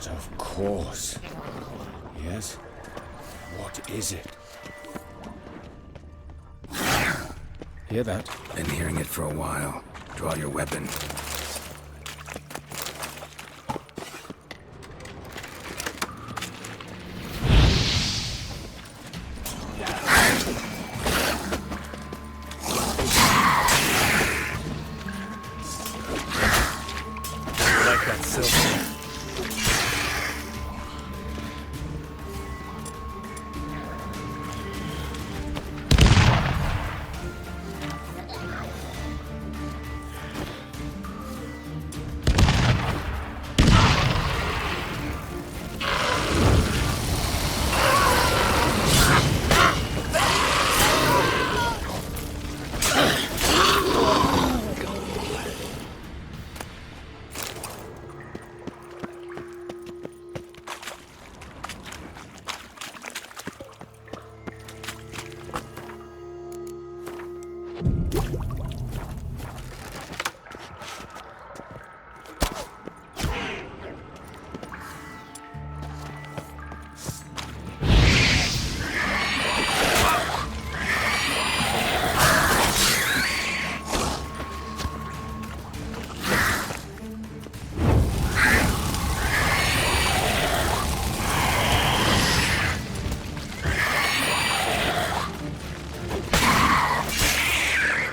But of course. Yes? What is it? Hear that? Been hearing it for a while. Draw your weapon. Like that silver.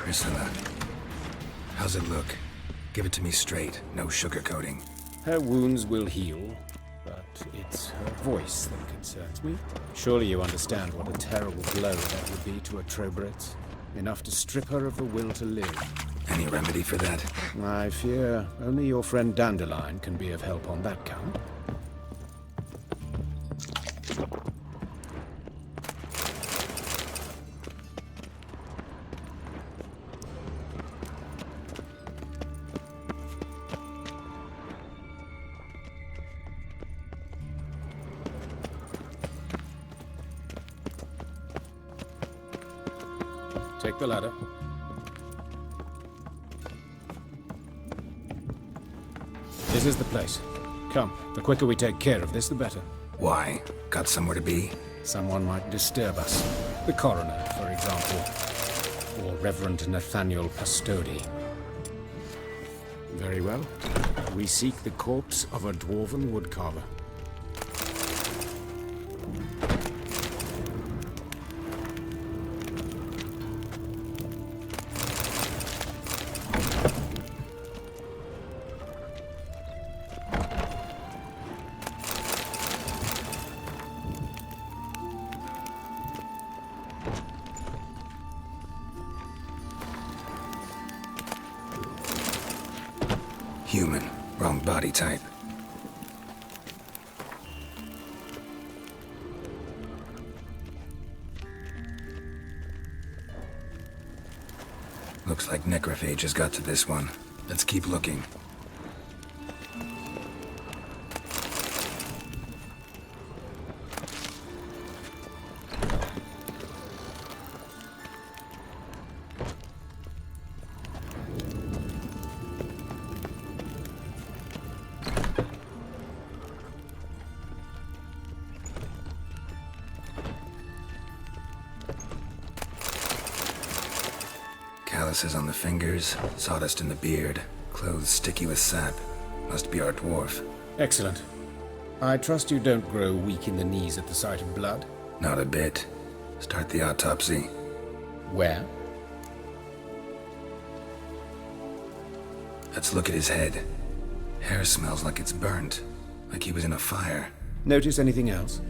Priscilla, how's it look? Give it to me straight, no sugarcoating. Her wounds will heal, but it's her voice that concerns me. Surely you understand what a terrible blow that would be to a Trobreitz. Enough to strip her of the will to live. Any remedy for that? I fear only your friend Dandelion can be of help on that count. Take the ladder. This is the place. Come, the quicker we take care of this, the better. Why? Got somewhere to be? Someone might disturb us. The coroner, for example. Or Reverend Nathaniel Pastodi. Very well. We seek the corpse of a dwarven woodcarver. Human. Wrong body type. Looks like necrophage has got to this one. Let's keep looking. Calluses on the fingers, sawdust in the beard, clothes sticky with sap. Must be our dwarf. Excellent. I trust you don't grow weak in the knees at the sight of blood. Not a bit. Start the autopsy. Where? Let's look at his head. Hair smells like it's burnt, like he was in a fire. Notice anything else?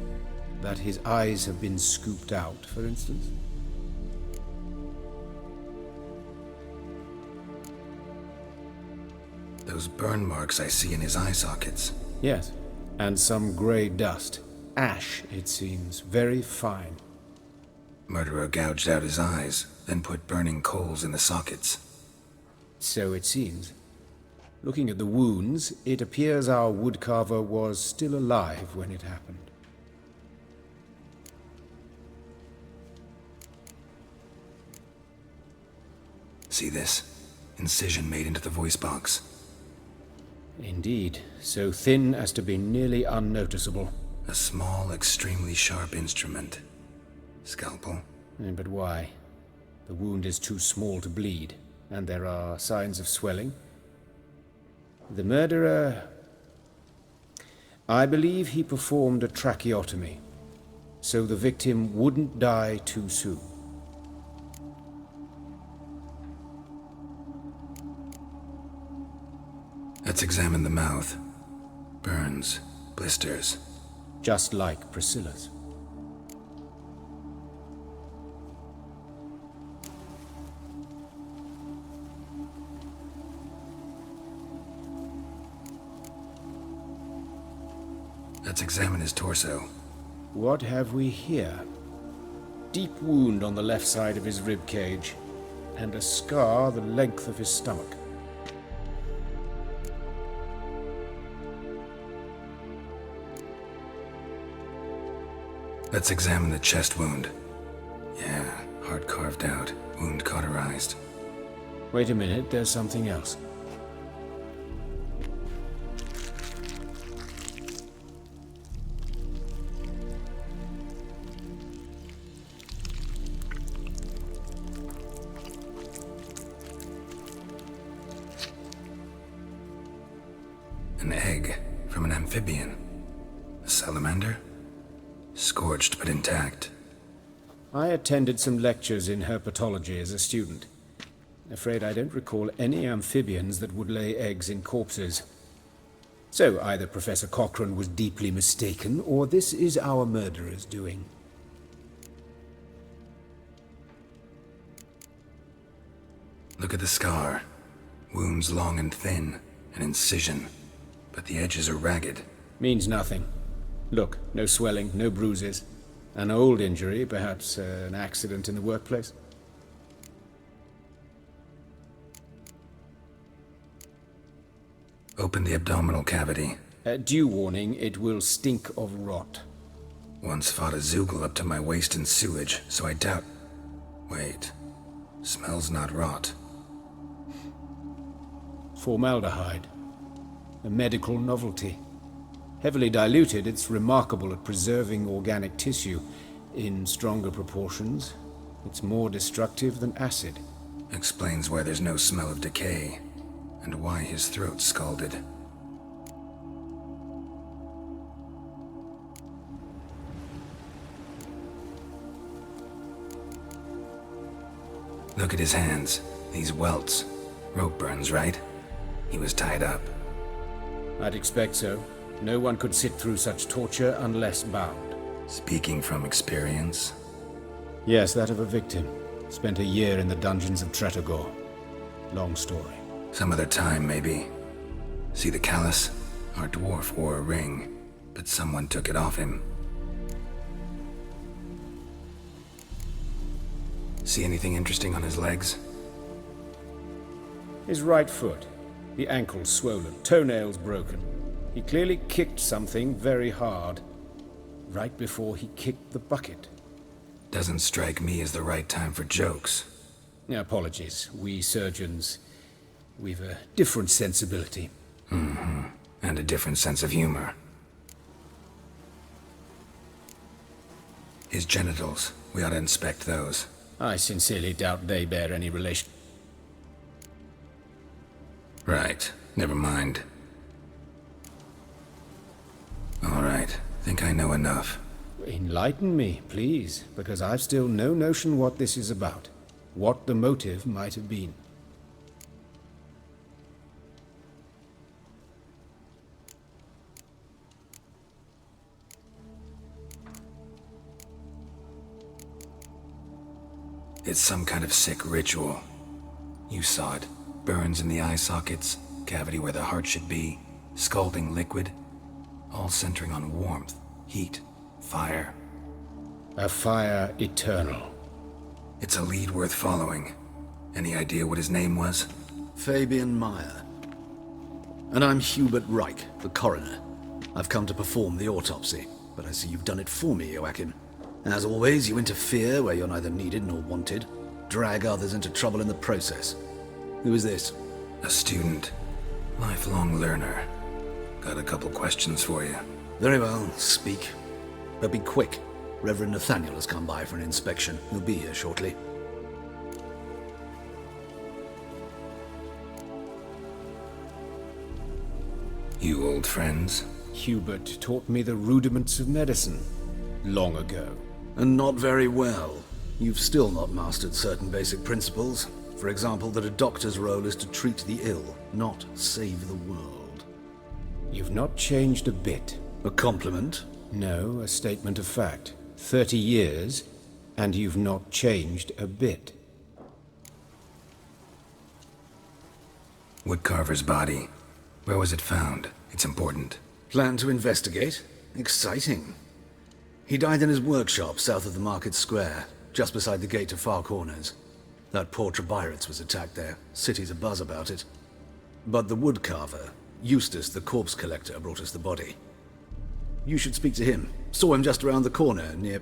That his eyes have been scooped out, for instance? Those burn marks I see in his eye sockets. Yes. And some grey dust. Ash, it seems. Very fine. Murderer gouged out his eyes, then put burning coals in the sockets. So it seems. Looking at the wounds, it appears our woodcarver was still alive when it happened. See this? Incision made into the voice box. Indeed, so thin as to be nearly unnoticeable. A small, extremely sharp instrument. Scalpel? But why? The wound is too small to bleed, and there are signs of swelling. The murderer... I believe he performed a tracheotomy, so the victim wouldn't die too soon. Let's examine the mouth. Burns, blisters. Just like Priscilla's. Let's examine his torso. What have we here? Deep wound on the left side of his rib cage, and a scar the length of his stomach. Let's examine the chest wound. Yeah, heart carved out, wound cauterized. Wait a minute, there's something else. An egg from an amphibian. A salamander? Scorched but intact. I attended some lectures in herpetology as a student. Afraid I don't recall any amphibians that would lay eggs in corpses. So either Professor Cochrane was deeply mistaken, or this is our murderer's doing. Look at the scar. Wounds long and thin, an incision. But the edges are ragged. Means nothing. Look, no swelling, no bruises. An old injury, perhaps an accident in the workplace. Open the abdominal cavity. Due warning, it will stink of rot. Once fought a Zoogle up to my waist in sewage, so I doubt... Wait. Smells not rot. Formaldehyde. A medical novelty. Heavily diluted, it's remarkable at preserving organic tissue. In stronger proportions, it's more destructive than acid. Explains why there's no smell of decay, and why his throat's scalded. Look at his hands. These welts. Rope burns, right? He was tied up. I'd expect so. No one could sit through such torture unless bound. Speaking from experience? Yes, that of a victim. Spent a year in the dungeons of Tretogor. Long story. Some other time, maybe. See the callus? Our dwarf wore a ring, but someone took it off him. See anything interesting on his legs? His right foot. The ankle swollen, toenails broken. He clearly kicked something very hard, right before he kicked the bucket. Doesn't strike me as the right time for jokes. Apologies. We surgeons, we've a different sensibility. Mm-hmm. And a different sense of humor. His genitals, we ought to inspect those. I sincerely doubt they bear any relation. Right. Never mind. All right. Think I know enough. Enlighten me, please, because I've still no notion what this is about. What the motive might have been. It's some kind of sick ritual. You saw it. Burns in the eye sockets, cavity where the heart should be, scalding liquid. All centering on warmth, heat, fire. A fire eternal. It's a lead worth following. Any idea what his name was? Fabian Meyer. And I'm Hubert Reich, the coroner. I've come to perform the autopsy, but I see you've done it for me, Joachim. As always, you interfere where you're neither needed nor wanted, drag others into trouble in the process. Who is this? A student. Lifelong learner. Got a couple questions for you. Very well, speak. But be quick. Reverend Nathaniel has come by for an inspection. He'll be here shortly. You old friends? Hubert taught me the rudiments of medicine long ago. And not very well. You've still not mastered certain basic principles. For example, that a doctor's role is to treat the ill, not save the world. You've not changed a bit. A compliment? No, a statement of fact. 30 years, and you've not changed a bit. Woodcarver's body. Where was it found? It's important. Plan to investigate? Exciting. He died in his workshop south of the market square, just beside the gate to Far Corners. That poor Trebyritz was attacked there. City's abuzz about it. But the woodcarver, Eustace the corpse collector, brought us the body. You should speak to him. Saw him just around the corner near...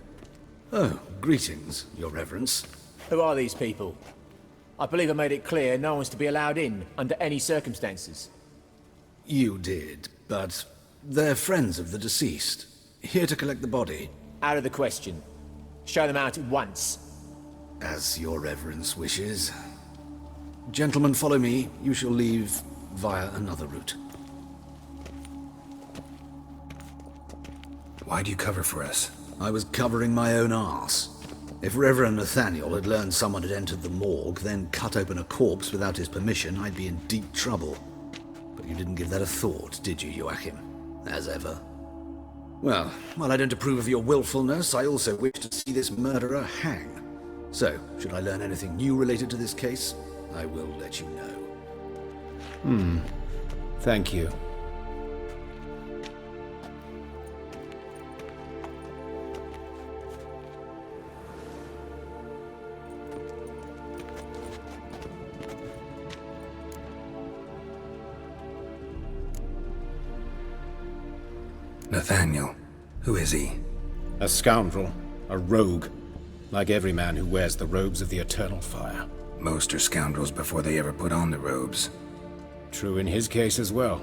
Oh, greetings, your reverence. Who are these people? I believe I made it clear no one's to be allowed in under any circumstances. You did, but they're friends of the deceased. Here to collect the body. Out of the question. Show them out at once. As your reverence wishes. Gentlemen, follow me. You shall leave via another route. Why'd you cover for us? I was covering my own arse. If Reverend Nathaniel had learned someone had entered the morgue, then cut open a corpse without his permission, I'd be in deep trouble. But you didn't give that a thought, did you, Joachim? As ever. Well, while I don't approve of your willfulness, I also wish to see this murderer hang. So, should I learn anything new related to this case, I will let you know. Thank you. Nathaniel. Who is he? A scoundrel. A rogue. Like every man who wears the robes of the Eternal Fire. Most are scoundrels before they ever put on the robes. True in his case as well.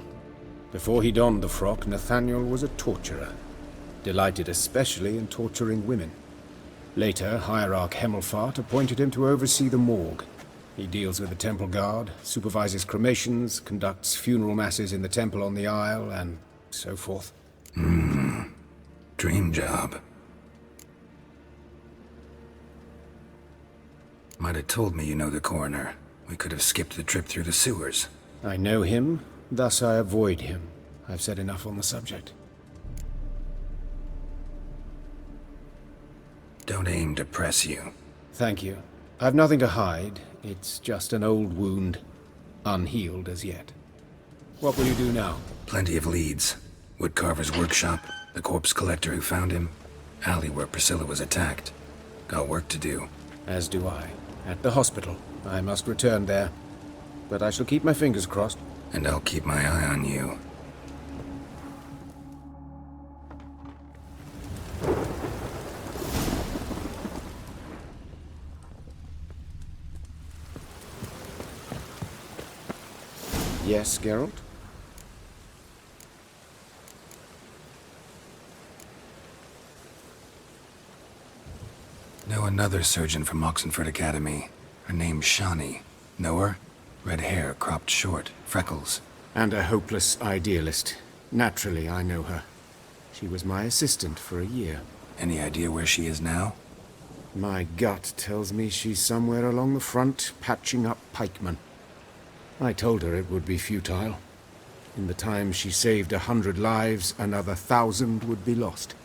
Before he donned the frock, Nathaniel was a torturer. Delighted especially in torturing women. Later, Hierarch Hemelfart appointed him to oversee the morgue. He deals with the temple guard, supervises cremations, conducts funeral masses in the temple on the Isle, and so forth. Dream job. Might have told me you know the coroner. We could have skipped the trip through the sewers. I know him, thus I avoid him. I've said enough on the subject. Don't aim to press you. Thank you. I've nothing to hide. It's just an old wound, unhealed as yet. What will you do now? Plenty of leads. Woodcarver's workshop, the corpse collector who found him, alley where Priscilla was attacked. Got work to do. As do I. At the hospital. I must return there. But I shall keep my fingers crossed. And I'll keep my eye on you. Yes, Geralt? Know another surgeon from Oxenford Academy. Her name's Shani. Know her? Red hair, cropped short, freckles. And a hopeless idealist. Naturally, I know her. She was my assistant for a year. Any idea where she is now? My gut tells me she's somewhere along the front, patching up pikemen. I told her it would be futile. In the time she saved 100 lives, another 1,000 would be lost.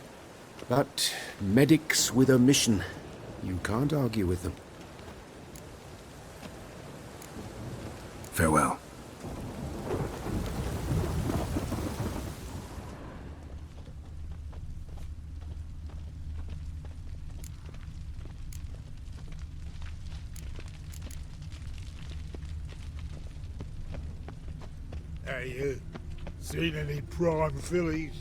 But medics with a mission. You can't argue with them. Farewell. Hey, you seen any prime fillies?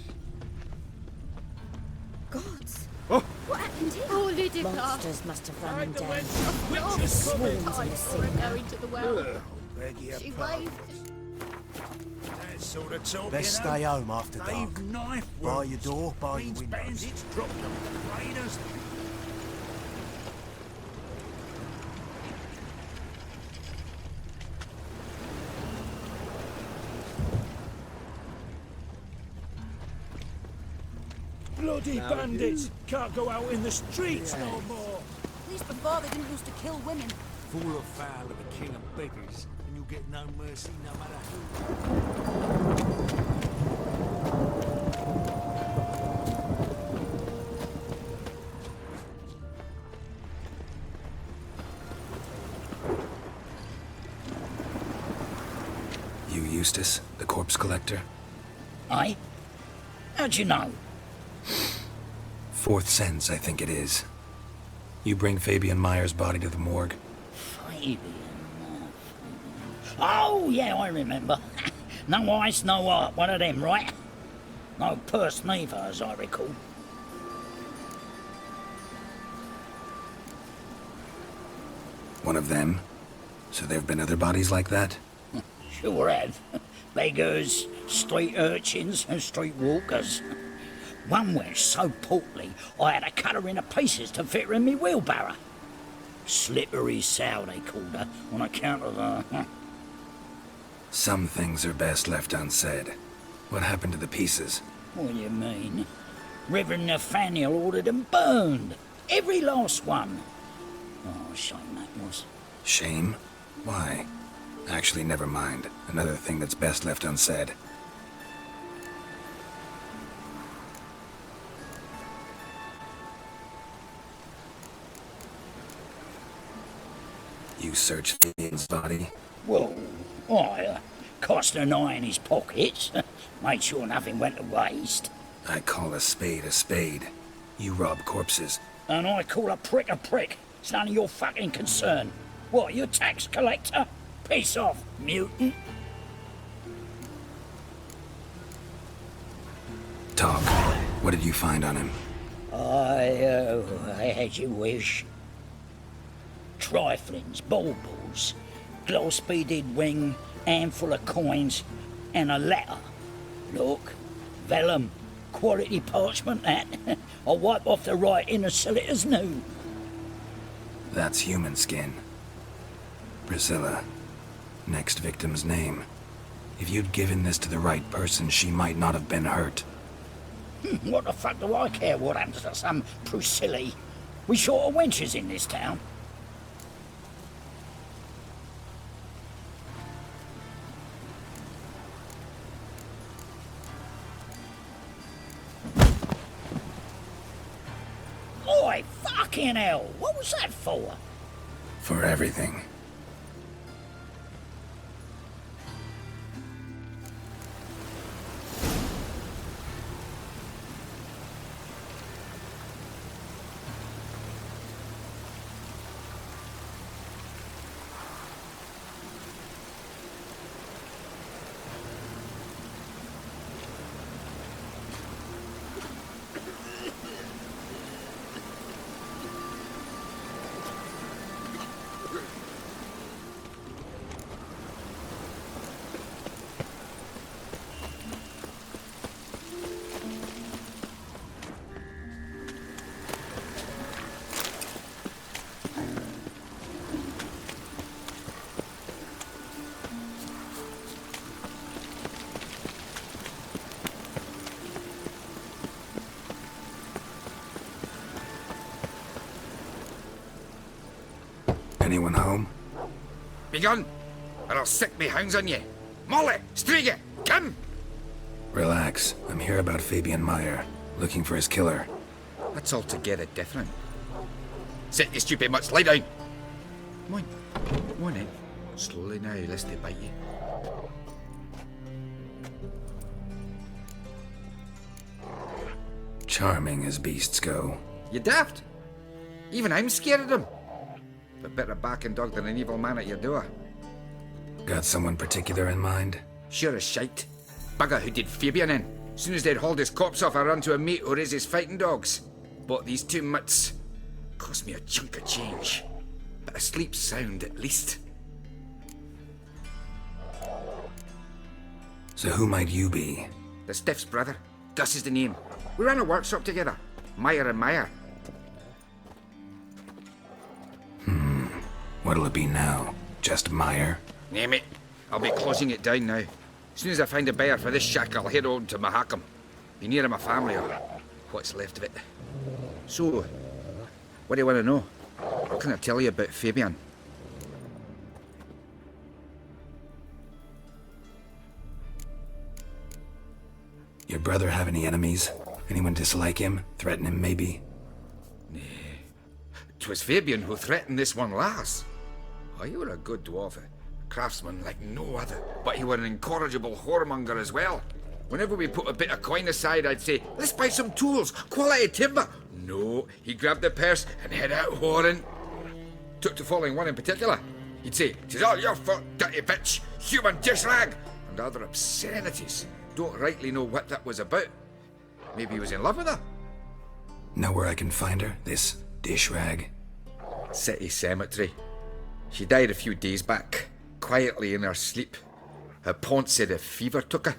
Gods! Oh! What happened here? Oh, Lydica! Monsters must have run him down. Witches Swarms in the sea now. going to the well. Beg your She pardon. waved. sort of talk, Best you know? stay home after dark. They've knife Bar wounds. your door, bar your Means windows. bandits drop them to raiders. Bloody bandits! Can't go out in the streets no more. At least before they didn't used to kill women. Fall afoul of the king of beggars, and you'll get no mercy no matter who. You Eustace, the corpse collector? Aye? How'd you know? Fourth sense, I think it is. You bring Fabian Meyer's body to the morgue. Fabian. Oh, yeah, I remember. No eyes, no heart, one of them, right? No purse neither, as I recall. One of them? So there have been other bodies like that? Sure have. Beggars, street urchins, and street walkers. One went so portly, I had to cut her into pieces to fit her in me wheelbarrow. Slippery sow, they called her, on account of her. Some things are best left unsaid. What happened to the pieces? What do you mean? Reverend Nathaniel ordered them burned. Every last one. Oh, shame that was. Shame? Why? Actually, never mind. Another thing that's best left unsaid. You searched Fabian's body? Well, I cast an eye in his pockets. Made sure nothing went to waste. I call a spade a spade. You rob corpses. And I call a prick a prick. It's none of your fucking concern. What, you tax collector? Piss off, mutant. Talk. What did you find on him? I had you wish. Triflings, baubles, gloss-beaded ring, handful of coins, and a letter. Look, vellum, quality parchment that. I'll wipe off the writing and sell it as new. That's human skin. Priscilla. Next victim's name. If you'd given this to the right person, she might not have been hurt. What the fuck do I care what happens to some Priscilla? We short of wenches in this town. Oi, fucking hell! What was that for? For everything. Anyone home? Begone, or I'll sick me hounds on you. Molly, Striga, come! Relax. I'm here about Fabian Meyer, looking for his killer. That's altogether different. Sit, you stupid mutts, lie down. Come on in. Slowly now, lest they bite you. Charming as beasts go. You daft? Even I'm scared of them. But better backing dog than an evil man at your door. Got someone particular in mind? Sure as shite. Bugger who did Fabian in. Soon as they'd hauled his corpse off, I run to a mate who raised his fighting dogs. Bought these two mutts. Cost me a chunk of change. But I sleep sound at least. So who might you be? The Stiff's brother. Gus is the name. We ran a workshop together. Meyer and Meyer. What'll it be now? Just Meyer? Name it. I'll be closing it down now. As soon as I find a buyer for this shack, I'll head on to Mahakam. Be near my family, or what's left of it. So, what do you want to know? What can I tell you about Fabian? Your brother have any enemies? Anyone dislike him? Threaten him, maybe? 'Twas Fabian who threatened this one last. Oh, you were a good dwarf, a craftsman like no other. But you were an incorrigible whoremonger as well. Whenever we put a bit of coin aside, I'd say, let's buy some tools, quality timber. No, he grabbed the purse and head out whoring. Took to following one in particular. He'd say, "'Tis all your fault, dirty bitch, human dish rag," and other obscenities. Don't rightly know what that was about. Maybe he was in love with her. Know where I can find her? This dish rag? City cemetery. She died a few days back, quietly in her sleep. Her pont said a fever took her.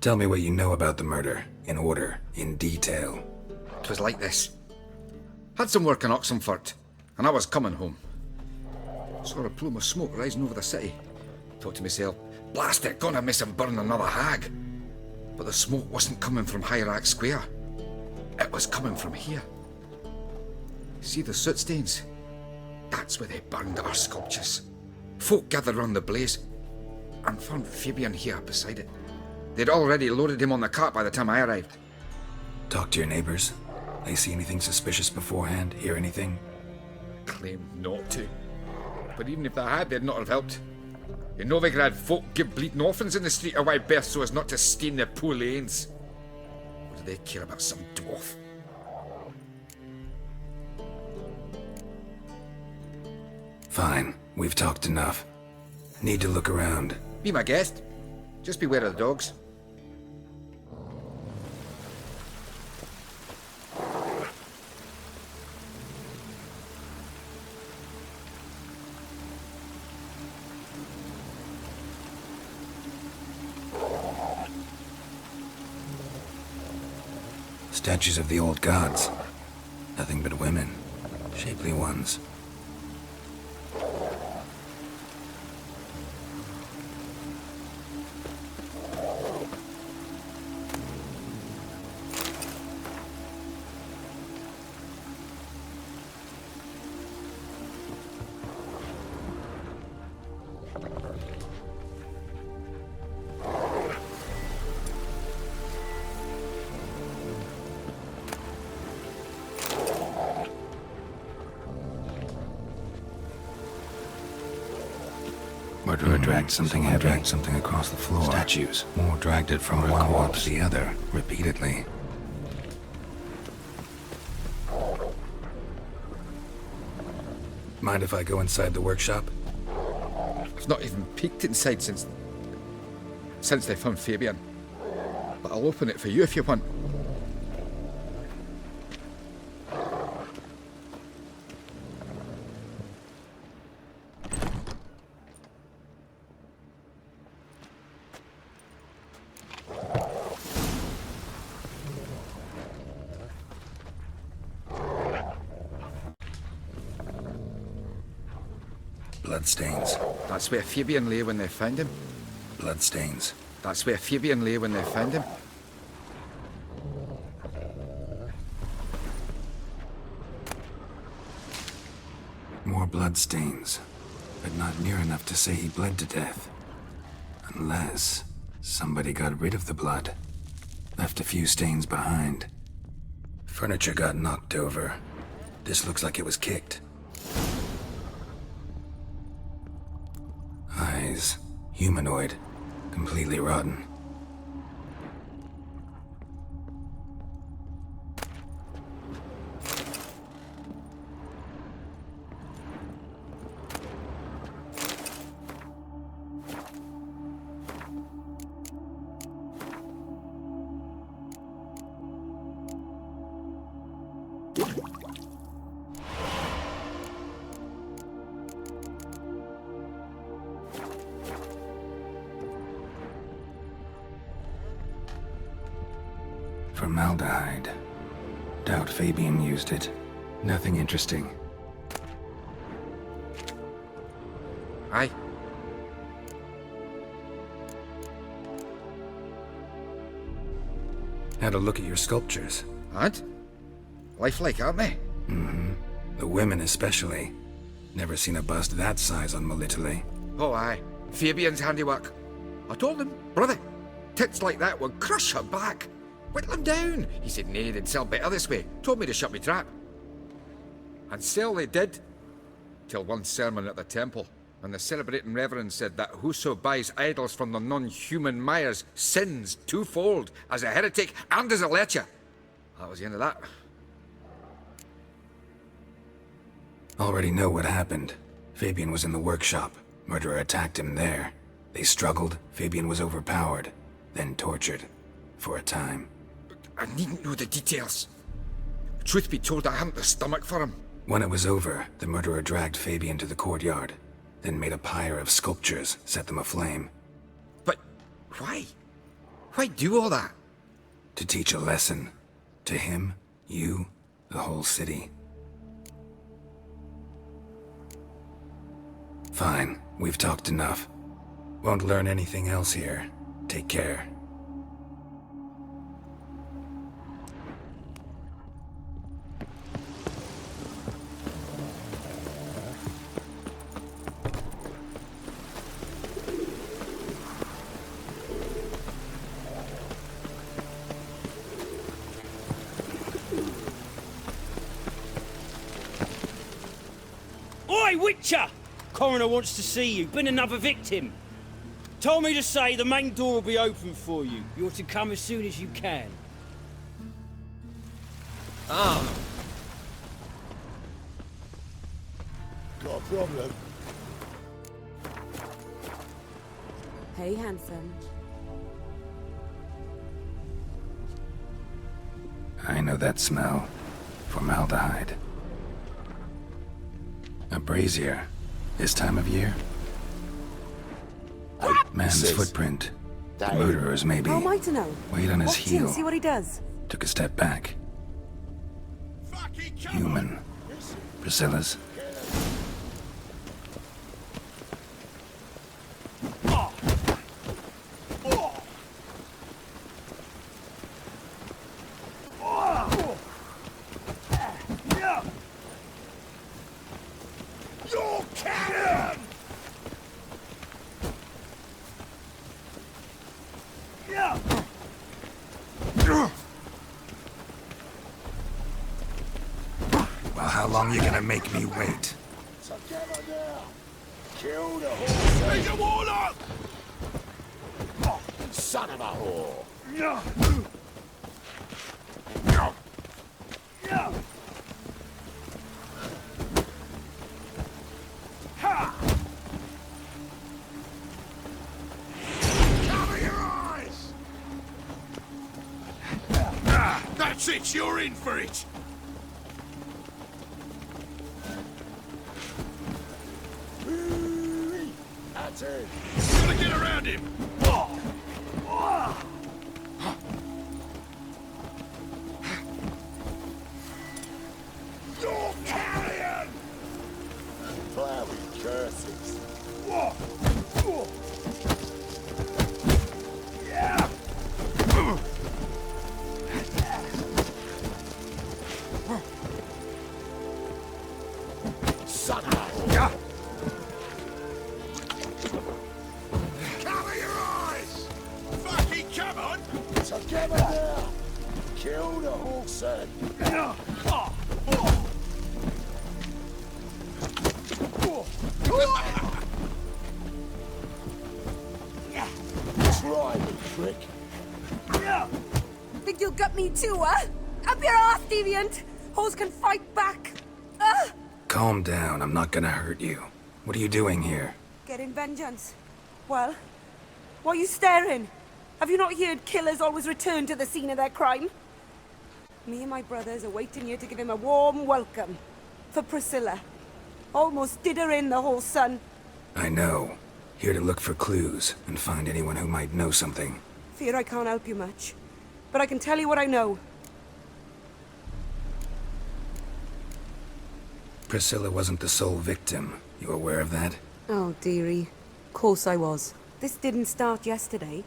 Tell me what you know about the murder, in order, in detail. 'Twas like this. Had some work in Oxenfurt, and I was coming home. Saw a plume of smoke rising over the city. Thought to myself, blast it, gonna miss him burn another hag. But the smoke wasn't coming from Hierarch Square. It was coming from here. See the soot stains? That's where they burned our sculptures. Folk gathered round the blaze, and found Fabian here beside it. They'd already loaded him on the cart by the time I arrived. Talk to your neighbors. They see anything suspicious beforehand? Hear anything? Claimed not to. But even if they had, they'd not have helped. In Novigrad, folk give bleeding orphans in the street a wide berth so as not to stain their poor lanes. What do they care about some dwarf? Fine, we've talked enough. Need to look around. Be my guest. Just beware of the dogs. Statues of the old gods. Nothing but women. Shapely ones. Murderer dragged something heavy. Dragged something across the floor. Statues. More dragged it from one wall to the other, repeatedly. Mind if I go inside the workshop? I've not even peeked inside since they found Fabian. But I'll open it for you if you want. Bloodstains. That's where Fabian lay when they found him. Bloodstains. That's where Fabian lay when they found him. More bloodstains. But not near enough to say he bled to death. Unless somebody got rid of the blood. Left a few stains behind. Furniture got knocked over. This looks like it was kicked. Eyes. Humanoid. Completely rotten. Formaldehyde. Doubt Fabian used it. Nothing interesting. Aye. Had a look at your sculptures. And? Lifelike, aren't they? The women especially. Never seen a bust that size on Melitele. Oh, aye. Fabian's handiwork. I told him, brother, tits like that would crush her back. Whittle him down. He said, nay, they'd sell better this way. Told me to shut me trap. And sell they did. Till one sermon at the temple. And the celebrating reverend said that whoso buys idols from the non-human Myers sins twofold, as a heretic and as a lecher. That was the end of that. Already know what happened. Fabian was in the workshop. Murderer attacked him there. They struggled. Fabian was overpowered, then tortured. For a time. I needn't know the details. Truth be told, I hadn't the stomach for him. When it was over, the murderer dragged Fabian to the courtyard, then made a pyre of sculptures, set them aflame. But why? Why do all that? To teach a lesson. To him, you, the whole city. Fine, we've talked enough. Won't learn anything else here. Take care. Oi, Witcher! Coroner wants to see you. Been another victim. Told me to say the main door will be open for you. You're to come as soon as you can. Got a problem? Hey, handsome. I know that smell. Formaldehyde. A brazier. This time of year? Man's footprint. The murderer's maybe. How am I to know? Weight on his Watch him, heel. see what he does. Took a step back. Human. Priscilla's. Your cannon! Well, how long you gonna make me wait? Together now! Kill the horse! Make a warlock! Son of a whore! Cover your eyes! That's it, you're in for it! That's it! Gotta get around him! You're carrion! Flowey curses. Yeah! Son of a whore! Cover your eyes! Fucking come on! Together now! Kill the horse then! Try me, prick! Think you'll gut me too, huh? Up your ass, deviant! Hoes can fight back! Calm down, I'm not gonna hurt you. What are you doing here? Getting vengeance. Well, why are you staring? Have you not heard killers always return to the scene of their crime? Me and my brothers are waiting here to give him a warm welcome. For Priscilla. Almost did her in, the whole son. I know. Here to look for clues and find anyone who might know something. Fear I can't help you much. but I can tell you what I know. Priscilla wasn't the sole victim. You aware of that? Oh, dearie. Of course I was. This didn't start yesterday.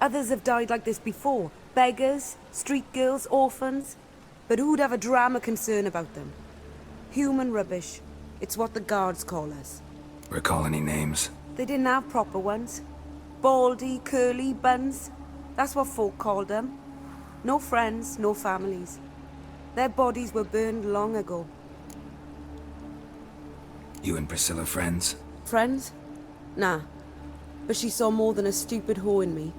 Others have died like this before. Beggars, street girls, orphans. But who'd have a drama concern about them? Human rubbish. It's what the guards call us. Recall any names? They didn't have proper ones. Baldy, curly, buns. That's what folk called them. No friends, no families. Their bodies were burned long ago. You and Priscilla friends? Friends? Nah. But she saw more than a stupid whore in me.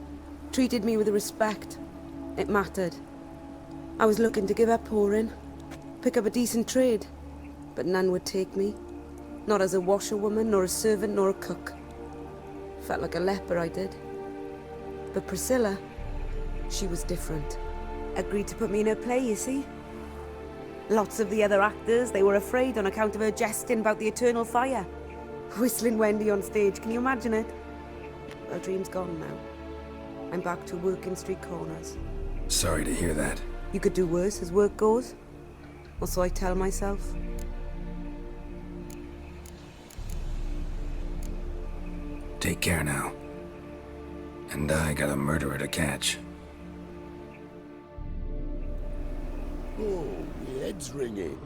Treated me with respect. It mattered. I was looking to give up whoring. Pick up a decent trade. But none would take me. Not as a washerwoman, nor a servant, nor a cook. Felt like a leper, I did. But Priscilla, she was different. Agreed to put me in her play, you see. Lots of the other actors, they were afraid on account of her jesting about the eternal fire. Whistling Wendy on stage, can you imagine it? Well, dream's gone now. I'm back to working street corners. Sorry to hear that. You could do worse as work goes. Or so I tell myself. Take care now. And I got a murderer to catch. Oh, my head's ringing.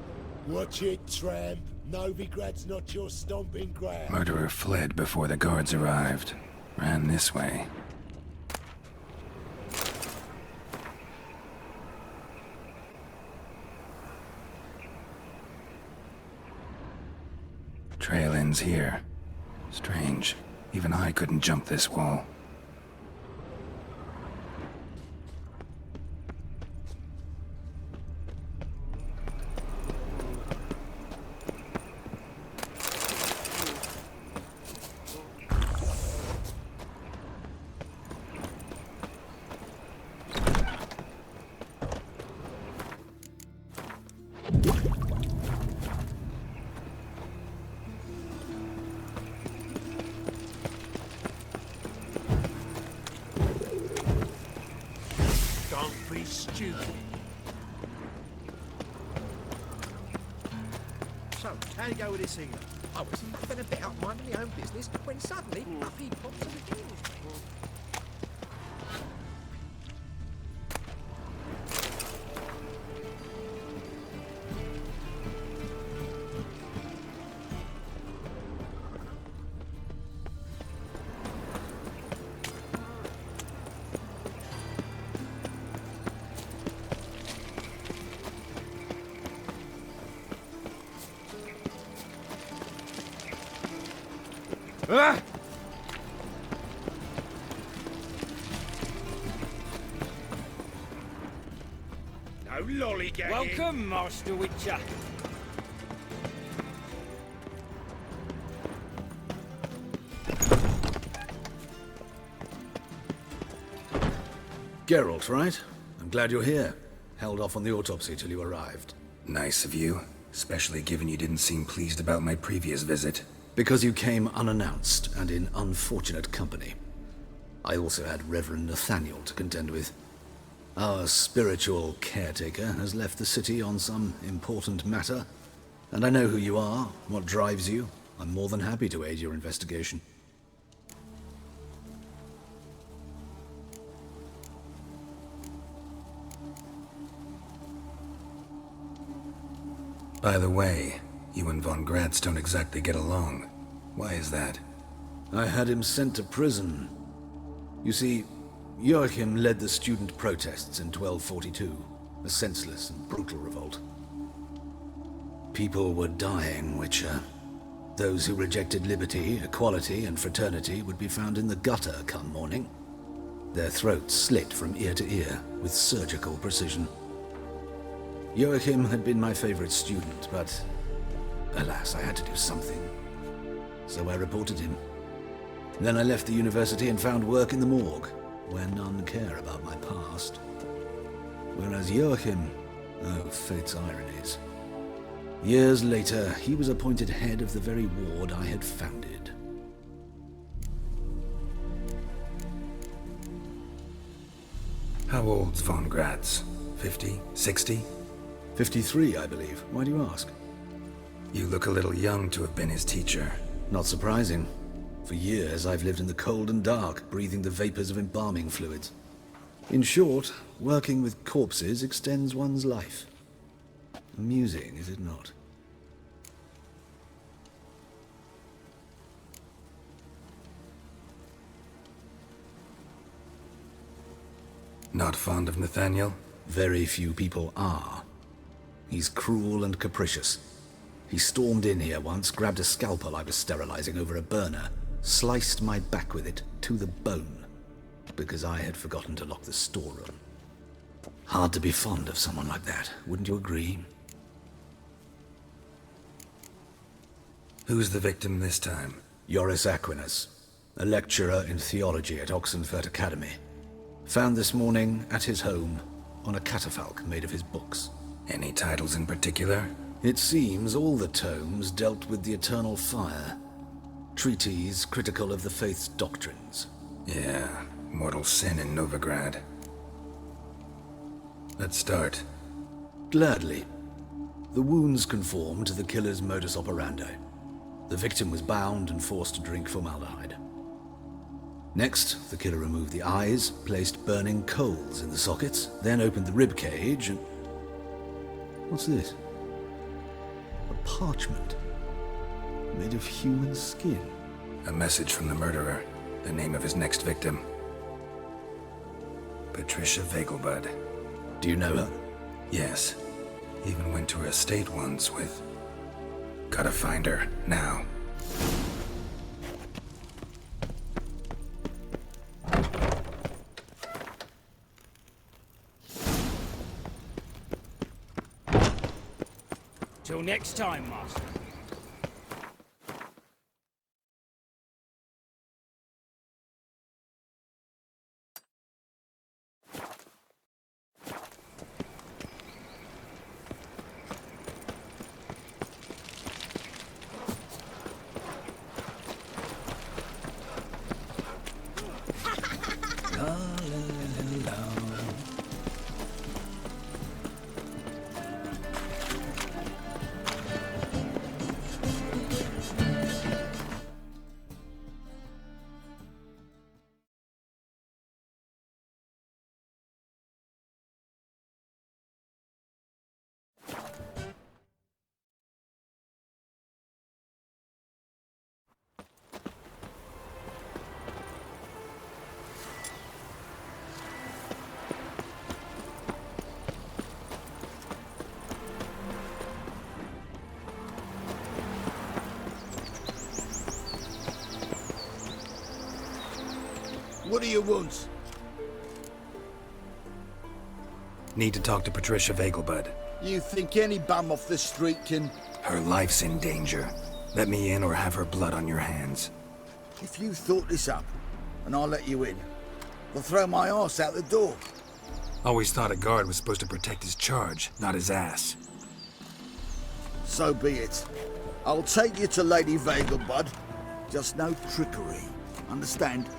Watch it, tramp. Novigrad's not your stomping ground. Murderer fled before the guards arrived. Ran this way. Trail ends here. Strange. Even I couldn't jump this wall. Don't be stupid. So, how you go with this here? I was nothing about minding my own business when suddenly up he pops and kills me. Ah! No lollygagging. Welcome, Master Witcher. Geralt, right? I'm glad you're here. Held off on the autopsy till you arrived. Nice of you, especially given you didn't seem pleased about my previous visit. Because you came unannounced and in unfortunate company. I also had Reverend Nathaniel to contend with. Our spiritual caretaker has left the city on some important matter, and I know who you are, what drives you. I'm more than happy to aid your investigation. By the way, you and Von Gratz don't exactly get along. Why is that? I had him sent to prison. You see, Joachim led the student protests in 1242, a senseless and brutal revolt. People were dying, Witcher. Those who rejected liberty, equality, and fraternity would be found in the gutter come morning. Their throats slit from ear to ear with surgical precision. Joachim had been my favorite student, but alas, I had to do something. So I reported him. Then I left the university and found work in the morgue, where none care about my past. Whereas Joachim, oh, fate's ironies. Years later, he was appointed head of the very ward I had founded. How old's von Gratz? 50? 60? 53, I believe. Why do you ask? You look a little young to have been his teacher. Not surprising. For years, I've lived in the cold and dark, breathing the vapors of embalming fluids. In short, working with corpses extends one's life. Amusing, is it not? Not fond of Nathaniel? Very few people are. He's cruel and capricious. He stormed in here once, grabbed a scalpel I was sterilizing over a burner, sliced my back with it to the bone, because I had forgotten to lock the storeroom. Hard to be fond of someone like that, wouldn't you agree? Who's the victim this time? Joris Aquinas, a lecturer in theology at Oxenfurt Academy. Found this morning at his home on a catafalque made of his books. Any titles in particular? It seems all the tomes dealt with the eternal fire. Treatises critical of the faith's doctrines. Yeah, mortal sin in Novigrad. Let's start. Gladly. The wounds conform to the killer's modus operandi. The victim was bound and forced to drink formaldehyde. Next, the killer removed the eyes, placed burning coals in the sockets, then opened the rib cage and... What's this? A parchment. Made of human skin. A message from the murderer. The name of his next victim. Patricia Vegelbud. Do you know her? Yes. Even went to her estate once with... Gotta find her, now. Till next time, Master. What do you want? Need to talk to Patricia Vegelbud. You think any bum off the street can... Her life's in danger. Let me in or have her blood on your hands. If you thought this up, and I'll let you in, I'll throw my arse out the door. Always thought a guard was supposed to protect his charge, not his ass. So be it. I'll take you to Lady Vegelbud. Just no trickery. Understand?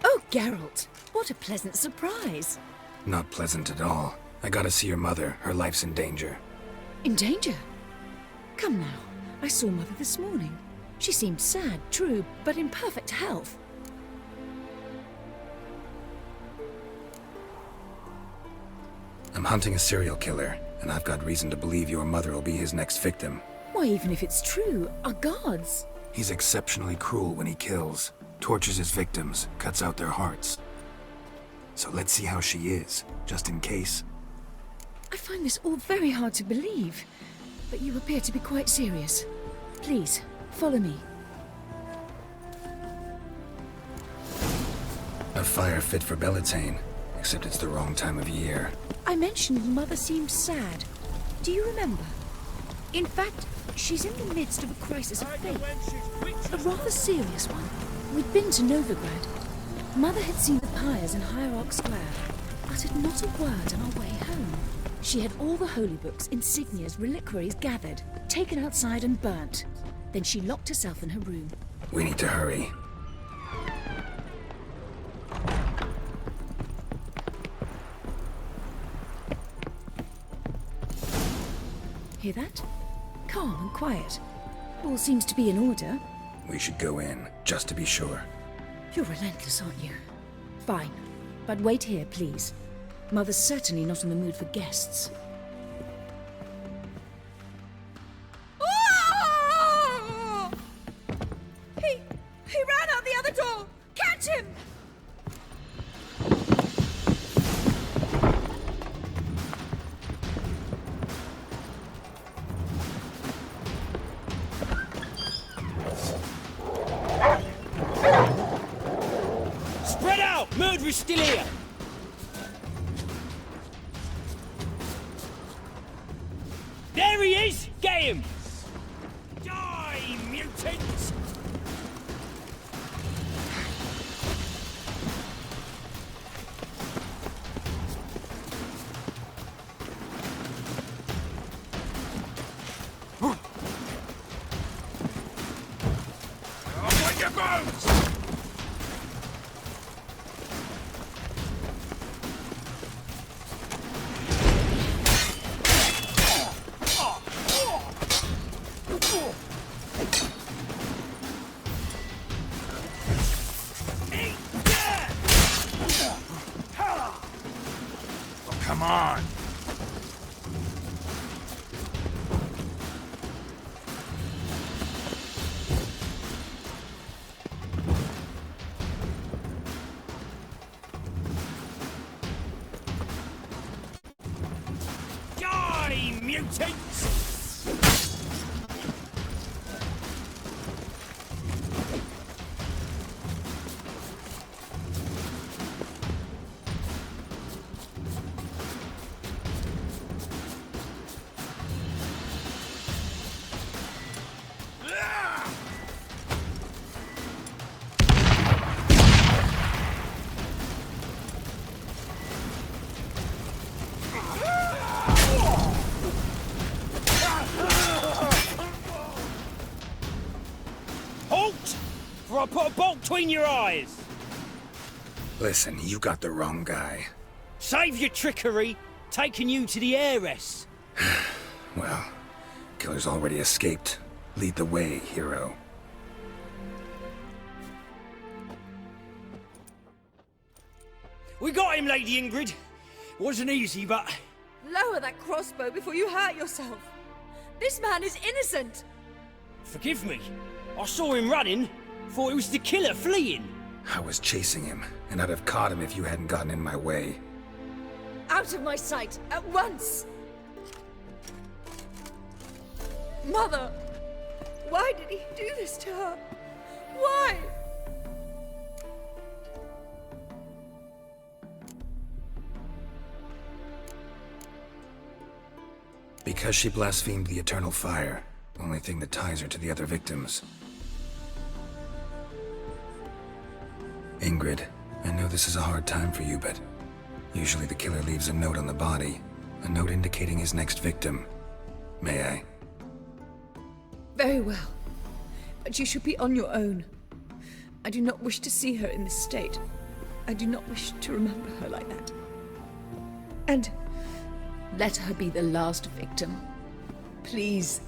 Oh, Geralt, what a pleasant surprise. Not pleasant at all. I gotta see your mother. Her life's in danger. In danger? Come now. I saw Mother this morning. She seemed sad, true, but in perfect health. I'm hunting a serial killer, and I've got reason to believe your mother will be his next victim. Why, even if it's true, our guards... He's exceptionally cruel when he kills. Tortures his victims, cuts out their hearts. So let's see how she is, just in case. I find this all very hard to believe, but you appear to be quite serious. Please, follow me. A fire fit for Belitane, except it's the wrong time of year. I mentioned Mother seemed sad. Do you remember? In fact, she's in the midst of a crisis of faith. A rather serious one. We'd been to Novigrad. Mother had seen the pyres in Hierarch Square, uttered not a word on our way home. She had all the holy books, insignias, reliquaries gathered, taken outside and burnt. Then she locked herself in her room. We need to hurry. Hear that? Calm and quiet. All seems to be in order. We should go in, just to be sure. You're relentless, aren't you? Fine. But wait here, please. Mother's certainly not in the mood for guests. He ran out the other door! Catch him! Spread out! Murderer's still here! There he is! Get him! Die, mutants! Off with your bones! Come on! Die, mutants! Halt! Or I'll put a bolt between your eyes! Listen, you got the wrong guy. Save your trickery, taking you to the heiress. Well, killer's already escaped. Lead the way, hero. We got him, Lady Ingrid. Wasn't easy, but... Lower that crossbow before you hurt yourself. This man is innocent. Forgive me. I saw him running. Thought it was the killer fleeing. I was chasing him, and I'd have caught him if you hadn't gotten in my way. Out of my sight, at once! Mother! Why did he do this to her? Why? Because she blasphemed the eternal fire. Only thing that ties her to the other victims. Ingrid, I know this is a hard time for you, but usually the killer leaves a note on the body. A note indicating his next victim. May I? Very well. But you should be on your own. I do not wish to see her in this state. I do not wish to remember her like that. And let her be the last victim. Please.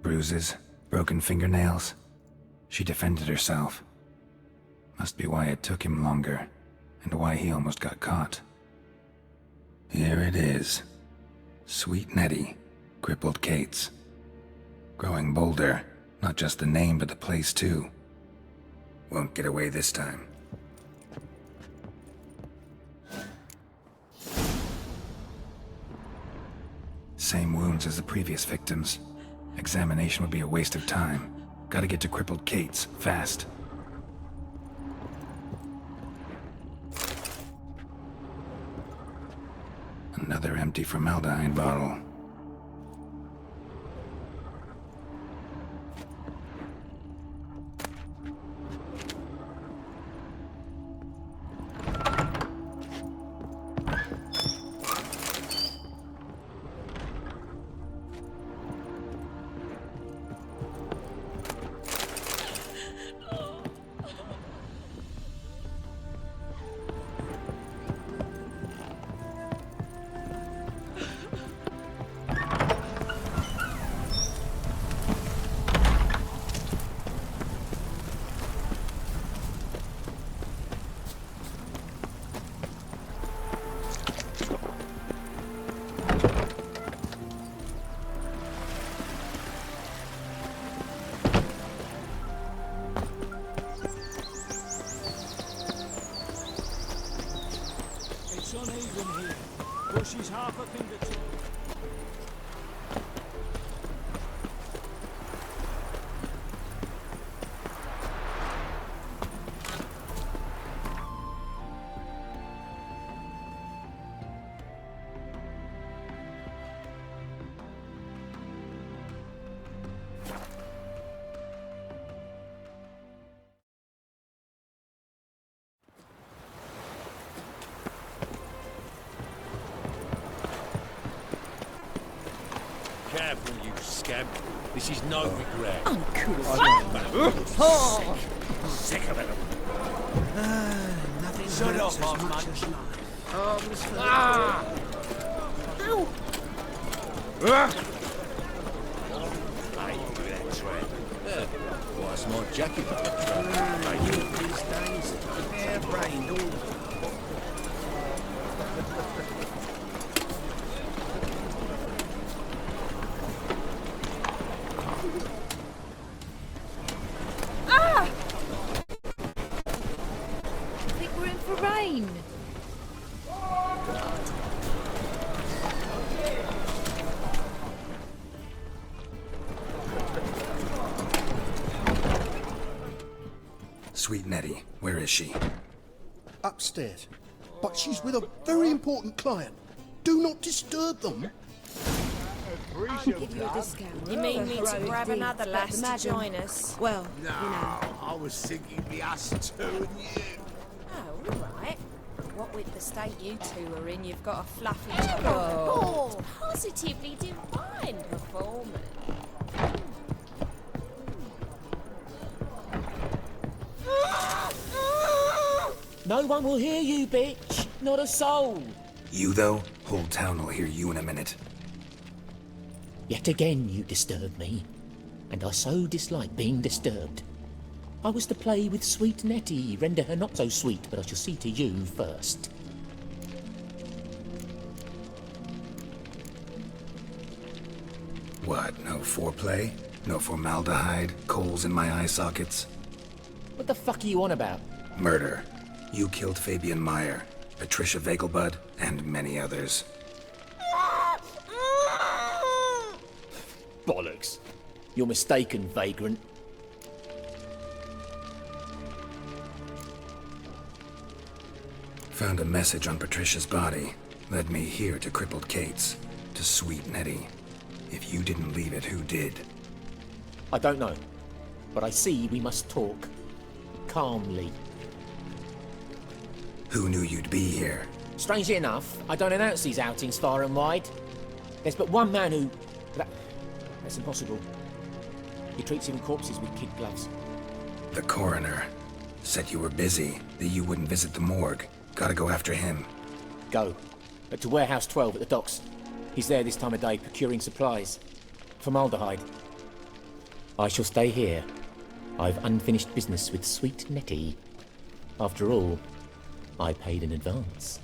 Bruises, broken fingernails. She defended herself. Must be why it took him longer, and why he almost got caught. Here it is. Sweet Nettie, crippled Kate's. Growing bolder, not just the name but the place too. Won't get away this time. Same wounds as the previous victims. Examination would be a waste of time. Gotta get to crippled Kate's, fast. Another empty formaldehyde bottle. It's uneven here, but she's half a finger tall. Careful, you scamp. This is no regret. Uncle. Oh. Sick of it. Nothing Shut hurts up, as man. much as life. Oh, Miss Ow! Hey, look at that tread. Yeah. Why, it's my jacket. These days, hair-brained all the time. Ah! I think we're in for rain. Sweet Nettie, where is she? Upstairs. But she's with a very important client. Do not disturb them. I'll give you a discount. You mean me to Road grab deep, another but lass to madam- join us? Well, No, I was thinking be us two and you. Oh, all right. What with the state you two are in, you've got a fluffy job. Oh. Oh, positively divine performance. No one will hear you, bitch. Not a soul. You, though? Whole town will hear you in a minute. Yet again you disturb me, and I so dislike being disturbed. I was to play with sweet Nettie, render her not so sweet, but I shall see to you first. What, no foreplay? No formaldehyde? Coals in my eye sockets? What the fuck are you on about? Murder. You killed Fabian Meyer, Patricia Vegelbud, and many others. Bollocks. You're mistaken, vagrant. Found a message on Patricia's body. Led me here to crippled Kate's. To sweet Nettie. If you didn't leave it, who did? I don't know, but I see we must talk. Calmly. Who knew you'd be here? Strangely enough, I don't announce these outings far and wide. There's but one man who... That's impossible. He treats even corpses with kid gloves. The coroner. Said you were busy, that you wouldn't visit the morgue. Gotta go after him. Go. To Warehouse 12 at the docks. He's there this time of day procuring supplies. Formaldehyde. I shall stay here. I've unfinished business with sweet Nettie. After all, I paid in advance.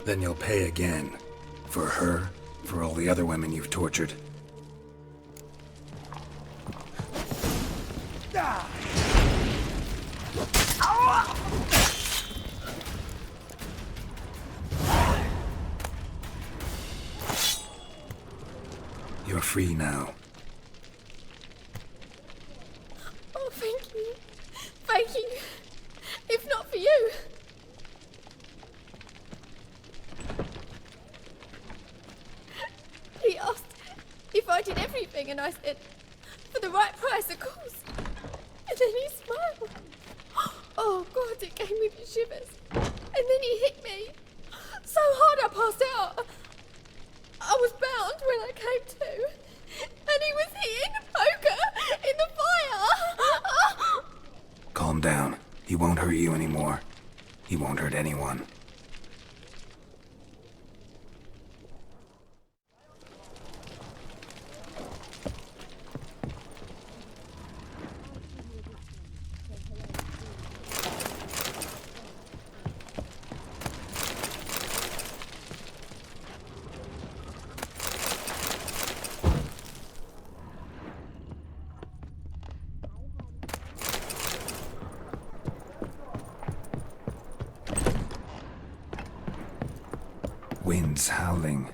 Then you'll pay again. For her, for all the other women you've tortured. You're free now. Oh, thank you. Thank you. If not for you. He asked if I did everything, and I said, for the right price, of course. And then he smiled. Oh, God, it gave me the shivers. And then he hit me so hard I passed out. I was bound when I came to. And he was hitting the poker in the fire. Calm down. He won't hurt you anymore. He won't hurt anyone. howling.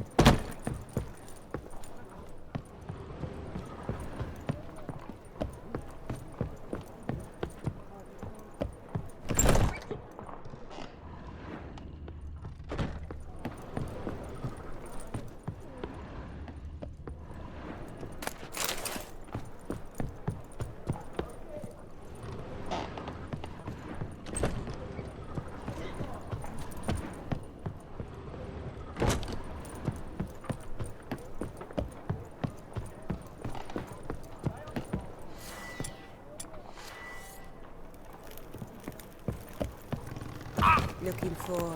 Looking for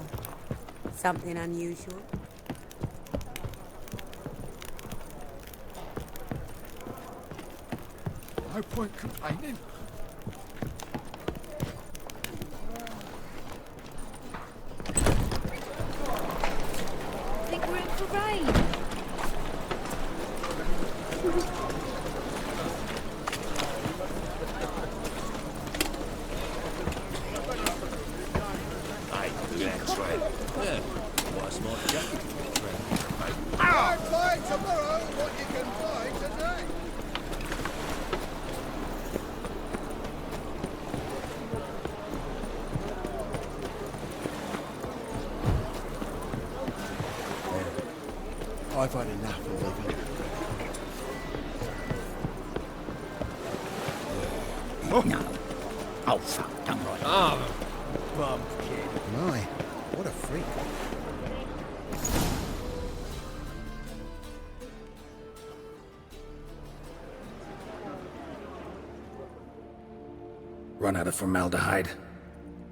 something unusual? No point complaining. I think we're in for rain. That's right. Yeah. What's more jacket? Don't find tomorrow what you can find today. I've had enough of living. No. Oh, fuck, don't write. Oh, bum kid. My, what a freak. Run out of formaldehyde.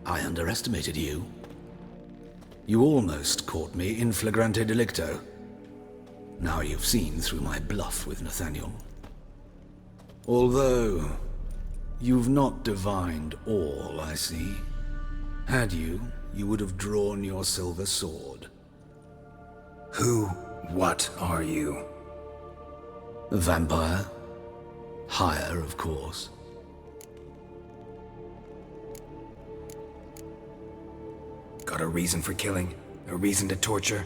I underestimated you. You almost caught me in flagrante delicto. Now you've seen through my bluff with Nathaniel. Although, you've not divined all, I see. Had you, you would have drawn your silver sword. What are you? A vampire. Higher, of course. Got a reason for killing? A reason to torture?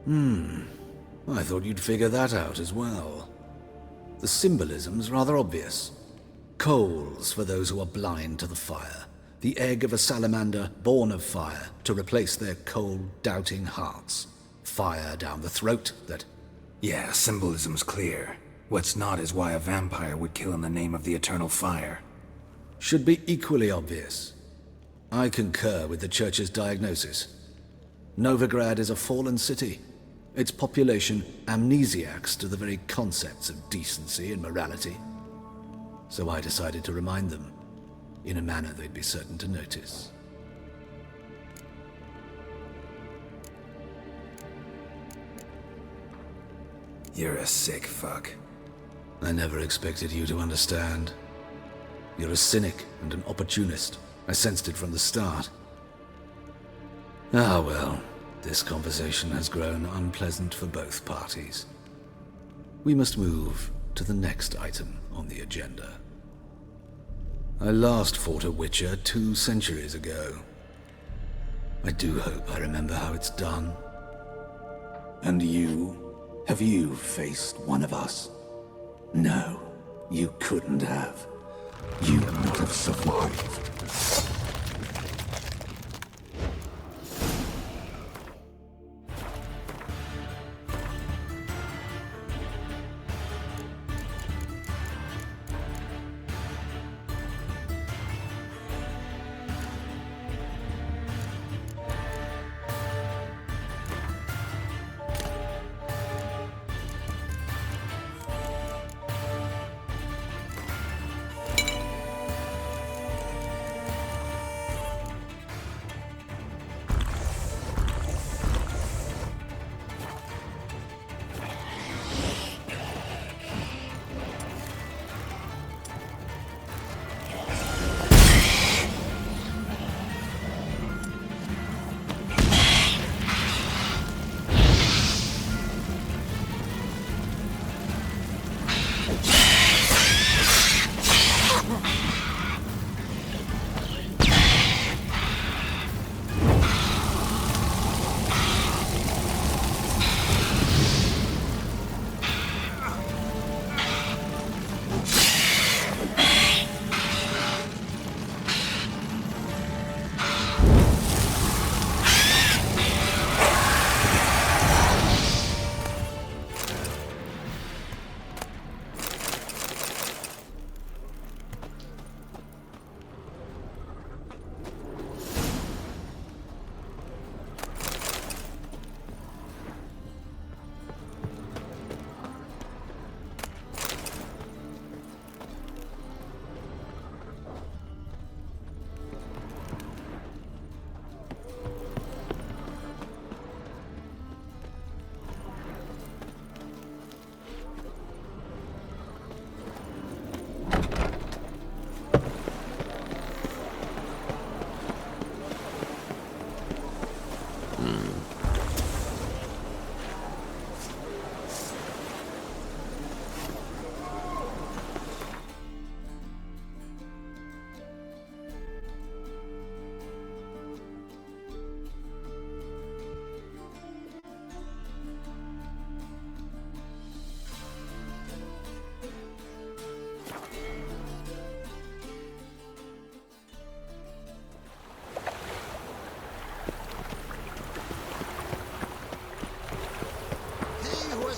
I thought you'd figure that out as well. The symbolism's rather obvious. Coals for those who are blind to the fire. The egg of a salamander born of fire to replace their cold, doubting hearts. Fire down the throat that... Yeah, symbolism's clear. What's not is why a vampire would kill in the name of the eternal fire. should be equally obvious. I concur with the Church's diagnosis. Novigrad is a fallen city. Its population amnesiacs to the very concepts of decency and morality. So I decided to remind them, in a manner they'd be certain to notice. You're a sick fuck. I never expected you to understand. You're a cynic and an opportunist. I sensed it from the start. Ah well, this conversation has grown unpleasant for both parties. We must move to the next item on the agenda. I last fought a Witcher 2 centuries ago. I do hope I remember how it's done. And you? Have you faced one of us? No, you couldn't have. You would have survived.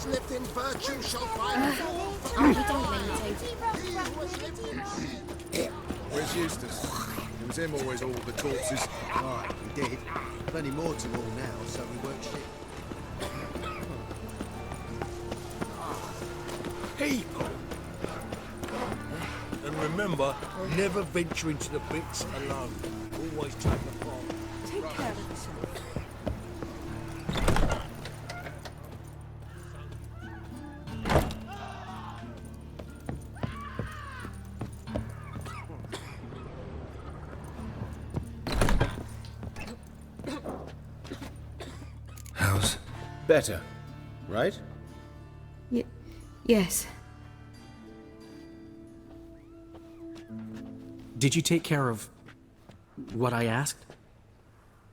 lived in virtue shall find Where's Eustace? It was him always all the corpses. Right, we did. Plenty more to all now, so we weren't shit. people. And remember, never venture into the pits alone. Always take a part. Take care of yourself. How's... Better, right? Yes. Did you take care of what I asked?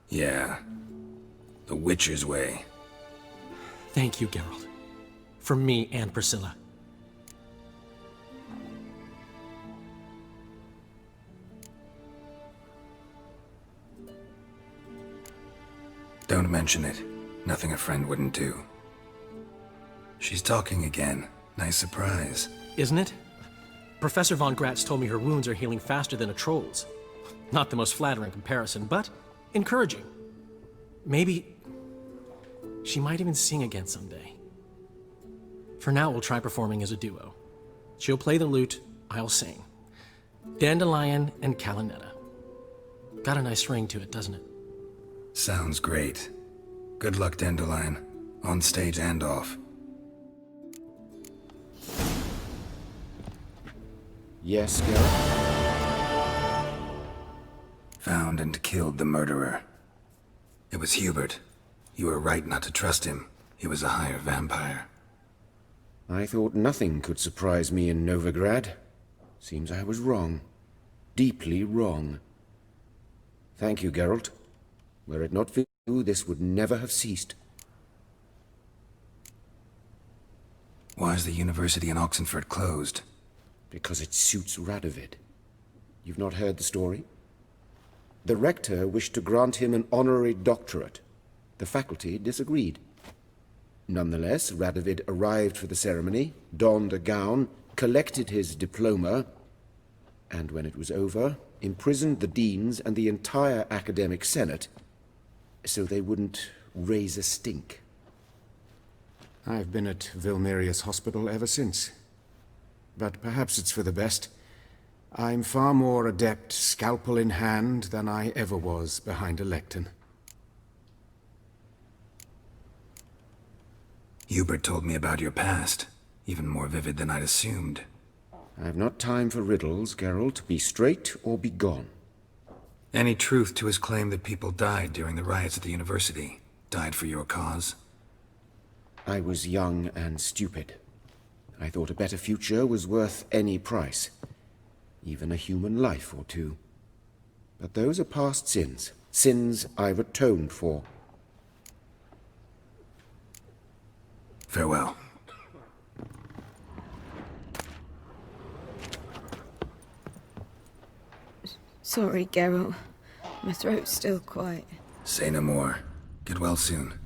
Yeah. The Witcher's way. Thank you, Geralt. From me and Priscilla. Don't mention it. Nothing a friend wouldn't do. She's talking again. Nice surprise. Isn't it? Professor von Gratz told me her wounds are healing faster than a troll's. Not the most flattering comparison, but encouraging. Maybe she might even sing again someday. For now, we'll try performing as a duo. She'll play the lute, I'll sing. Dandelion and Calinetta. Got a nice ring to it, doesn't it? Sounds great. Good luck, Dandelion. On stage and off. Yes, Geralt? Found and killed the murderer. It was Hubert. You were right not to trust him. He was a higher vampire. I thought nothing could surprise me in Novigrad. Seems I was wrong. Deeply wrong. Thank you, Geralt. Were it not for you, this would never have ceased. Why is the university in Oxenford closed? Because it suits Radovid. You've not heard the story? The rector wished to grant him an honorary doctorate. The faculty disagreed. Nonetheless, Radovid arrived for the ceremony, donned a gown, collected his diploma, and when it was over, imprisoned the deans and the entire academic senate so they wouldn't raise a stink. I've been at Vilmerius Hospital ever since. But perhaps it's for the best. I'm far more adept, scalpel in hand, than I ever was behind a lectern. Hubert told me about your past, even more vivid than I'd assumed. I've not time for riddles, Geralt. Be straight or be gone. Any truth to his claim that people died during the riots at the university? Died for your cause? I was young and stupid. I thought a better future was worth any price. Even a human life or two. But those are past sins. Sins I've atoned for. Farewell. Sorry, Geralt. My throat's still quite... Say no more. Get well soon.